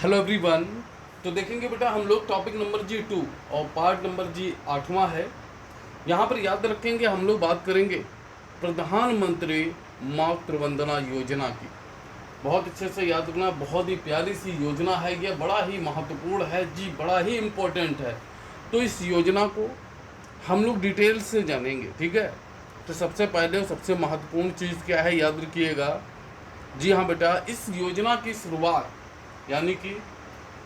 Hello everyone. तो देखेंगे बेटा हम लोग टॉपिक नंबर जी 2 और पार्ट नंबर जी 8वां है। यहाँ पर याद रखेंगे हम लोग बात करेंगे प्रधानमंत्री मातृ वंदना योजना की। बहुत अच्छे से याद रखना, बहुत ही प्यारी सी योजना है, यह बड़ा ही महत्वपूर्ण है जी, बड़ा ही इम्पोर्टेंट है। तो इस योजना को हम लोग डिटेल से जानेंगे, ठीक है। तो सबसे पहले और सबसे महत्वपूर्ण चीज़ क्या है याद रखिएगा। जी हाँ बेटा, इस योजना की शुरुआत यानी कि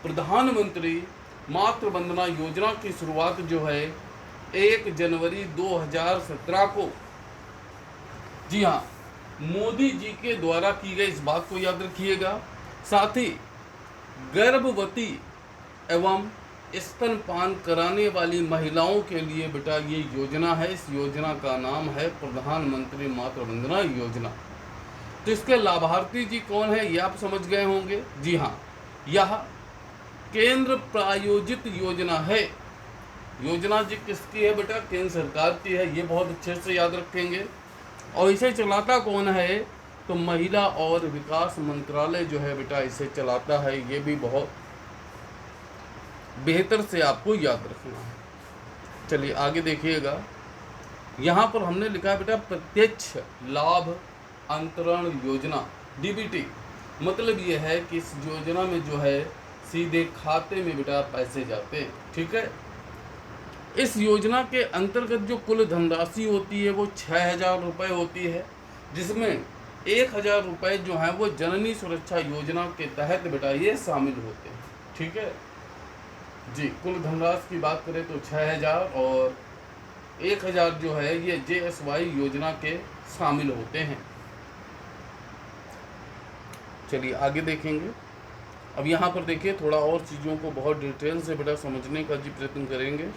प्रधानमंत्री मातृ वंदना योजना की शुरुआत जो है 1 जनवरी 2017 को, जी हाँ, मोदी जी के द्वारा की गई, इस बात को याद रखिएगा। साथ ही गर्भवती एवं स्तनपान कराने वाली महिलाओं के लिए बेटा ये योजना है। इस योजना का नाम है प्रधानमंत्री मातृ वंदना योजना। तो इसके लाभार्थी जी कौन है ये आप समझ गए होंगे। जी हाँ, यह केंद्र प्रायोजित योजना है। योजना जी किसकी है बेटा? केंद्र सरकार की है, ये बहुत अच्छे से याद रखेंगे। और इसे चलाता कौन है? तो महिला और विकास मंत्रालय जो है बेटा इसे चलाता है। ये भी बहुत बेहतर से आपको याद रखना है। चलिए आगे देखिएगा। यहाँ पर हमने लिखा है बेटा प्रत्यक्ष लाभ अंतरण योजना, डीबीटी। मतलब ये है कि इस योजना में जो है सीधे खाते में बेटा पैसे जाते हैं, ठीक है। इस योजना के अंतर्गत जो कुल धनराशि होती है वो 6,000 रुपये होती है, जिसमें 1,000 रुपये जो हैं वो जननी सुरक्षा योजना के तहत बेटा ये शामिल होते हैं, ठीक है जी। कुल धनराशि की बात करें तो 6,000 और 1,000 जो है ये JSY योजना के शामिल होते हैं। चलिए आगे देखेंगे। अब यहाँ पर देखिए थोड़ा और चीज़ों को बहुत डिटेल से बेटा समझने का जी प्रयत्न करेंगे।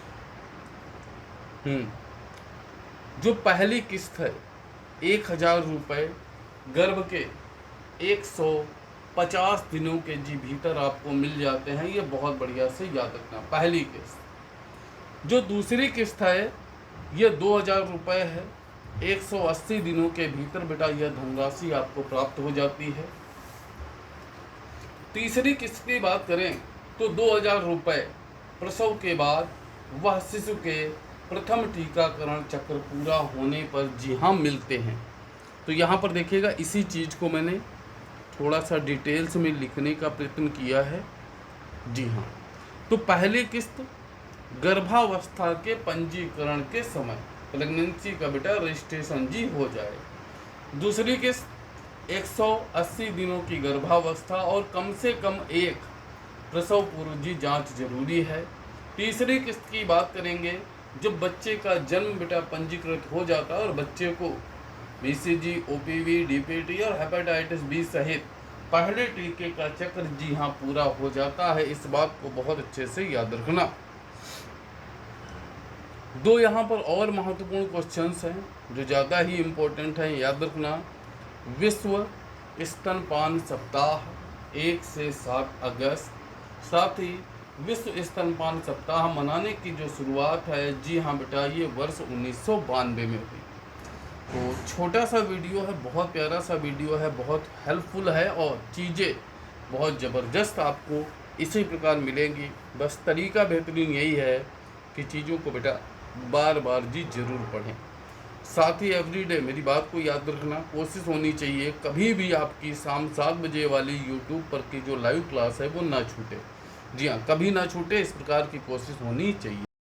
जो पहली किस्त है 1,000 रुपये गर्भ के 150 दिनों के जी भीतर आपको मिल जाते हैं। ये बहुत बढ़िया से याद रखना, पहली किस्त। जो दूसरी किस्त है ये 2,000 रुपये है, 180 दिनों के भीतर बेटा यह धनराशि आपको प्राप्त हो जाती है। तीसरी किस्त की बात करें तो 2,000 रुपये प्रसव के बाद वह शिशु के प्रथम टीकाकरण चक्र पूरा होने पर जी हाँ मिलते हैं। तो यहाँ पर देखिएगा इसी चीज़ को मैंने थोड़ा सा डिटेल्स में लिखने का प्रयत्न किया है। जी हाँ, तो पहली किस्त गर्भावस्था के पंजीकरण के समय प्रेगनेंसी का बेटा रजिस्ट्रेशन जी हो जाए। दूसरी किस्त 180 दिनों की गर्भावस्था और कम से कम एक प्रसव पूर्व जी जांच जरूरी है। तीसरी किस्त की बात करेंगे जब बच्चे का जन्म बेटा पंजीकृत हो जाता है और बच्चे को BCG, OPV, DPT और हेपेटाइटिस बी सहित पहले टीके का चक्र जी हाँ पूरा हो जाता है। इस बात को बहुत अच्छे से याद रखना। दो यहाँ पर और महत्वपूर्ण क्वेश्चंस हैं जो ज़्यादा ही इम्पोर्टेंट हैं, याद रखना। विश्व स्तनपान सप्ताह 1 से 7 अगस्त, साथ ही विश्व स्तनपान सप्ताह मनाने की जो शुरुआत है जी हाँ बेटा ये वर्ष 1992 में हुई। तो छोटा सा वीडियो है, बहुत प्यारा सा वीडियो है, बहुत हेल्पफुल है और चीज़ें बहुत ज़बरदस्त आपको इसी प्रकार मिलेंगी। बस तरीका बेहतरीन यही है कि चीज़ों को बेटा बार बार जी ज़रूर पढ़ें। साथ ही एवरीडे मेरी बात को याद रखना, कोशिश होनी चाहिए कभी भी आपकी शाम 7 बजे वाली यूट्यूब पर की जो लाइव क्लास है वो ना छूटे। जी हाँ, कभी ना छूटे, इस प्रकार की कोशिश होनी चाहिए।